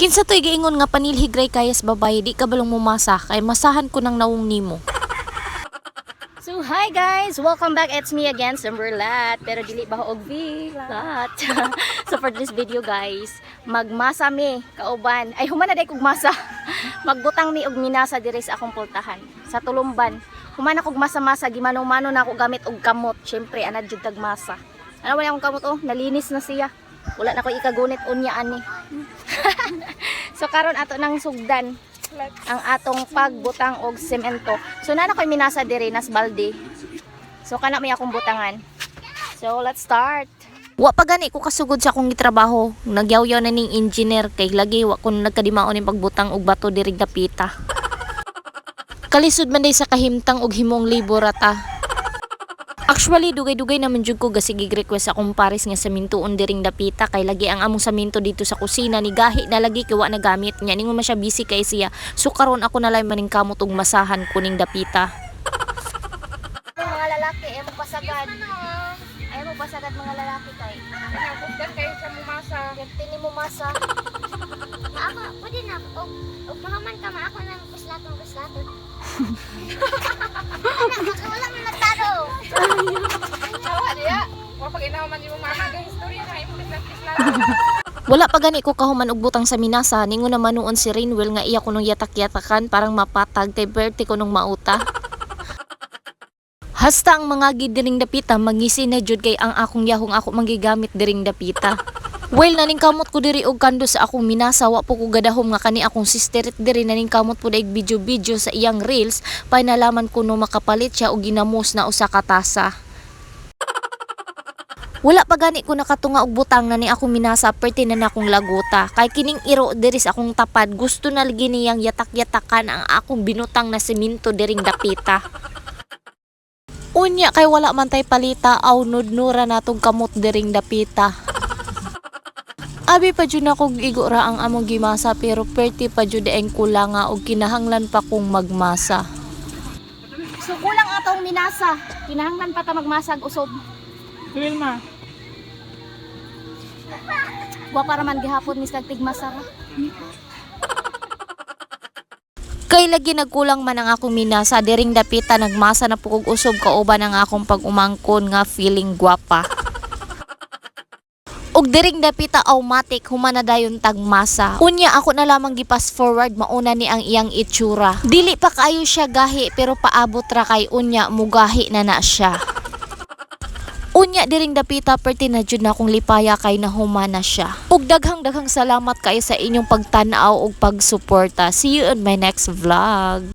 Kinsa to'y giingon nga panilhigray kayas babae, di ka balong mumasa, kay masahan ko ng nawong nimo. So hi guys, welcome back. It's me again, Sumberlat. Pero dili ba og bilat. So for this video guys, magmasa mi kauban. Ay human na day kog masa. Magbutang mi og minasa diri sa akong pultahan sa Tulumban. Human akong masa-masa, gimano-mano na ako gamit og kamot. Syempre anad jud tag masa. Ano man akong kamot, oh, nalinis na siya. Wala na ko ikagunit unya ani. So karon ato nang sugdan ang atong pagbutang og semento. So na ko'y minasa diri nas balde. So kana may akong butangan. So let's start. Wa pa gani ko kasugod sa akong gitrabaho. Nagyaw-yaw na ning engineer kay lagi wa ko nagkadimaon ning pagbutang og bato diri dapita. Kalisod man day sa kahimtang og himong liborata. Actually, dugay-dugay naman jud ko gasig request akong pares nga samintoon diring dapita kay lagi ang among saminto dito sa kusina ni gahi na lagi kay wa nagamit nya ningon man siya busy kay siya. So karon ako na lang maning kamot og masahan kuning dapita. Mga lalaki ay mo pasagad. Ay mo pasagad mga lalaki kay. Nagpugdan kayo sa mumasa. Tini mo masa. Ako, pwede na. O mahaman ka ma, ako na kuslaton. Wala man nagtaro. Tawa diya. Kapag inahuman yung mama, ang istorya na imo kislat-kislat. Wala pa gani ko kahuman og butang sa minasa ningon naman noon si Rainwell nga iya ko nung yatak-yatakan parang mapatag kay Bertie ko nung mauta. Hasta ang mga gidiring dapita mangisi na jud kay ang akong yahong ako manggigamit diring dapita. Well, naning kamot ko diri og kando sa akong minasa, wa po ko gadahom nga kani akong sisterit diri naning kamot po daig video sa iyang reels, painalaman ko no makapalit siya og ginamos na usa ka tasa. Wala pa gani ko nakatunga og butang na ni akong minasa perti na akong laguta. Kay kining iro diri sa akong tapad, gusto na lagi niyang yatak-yatakan ang akong binutang na semento diring dapita. Unya kay wala man tay palita aw nudnura natong kamot diring dapita. Abi pa jud akong igora ang among gimasa pero perti pa jud ang kulanga og kinahanglan pa kong magmasa. So kulang atong minasa, kinahanglan pa ta magmasag usog. Wilma. Wa para man gihapon mis kag tigmasa. Kay lagi nagkulang man ang akong minasa diring dapita nagmasa na pugog usog kauban ang akong pag-umangkon nga feeling gwapa. Og diring dapita automatic humana dayon tagmasa. Unya ako na lamang gi-pass forward mauna ni ang iyang itsura. Dili pa kaayo siya gahi pero paabot ra kay unya mugahi na siya. Unya diring dapita perti na jud na akong lipaya kay nahumana siya. Ug daghang salamat kayo sa inyong pagtan-aw ug pagsuporta. See you on my next vlog.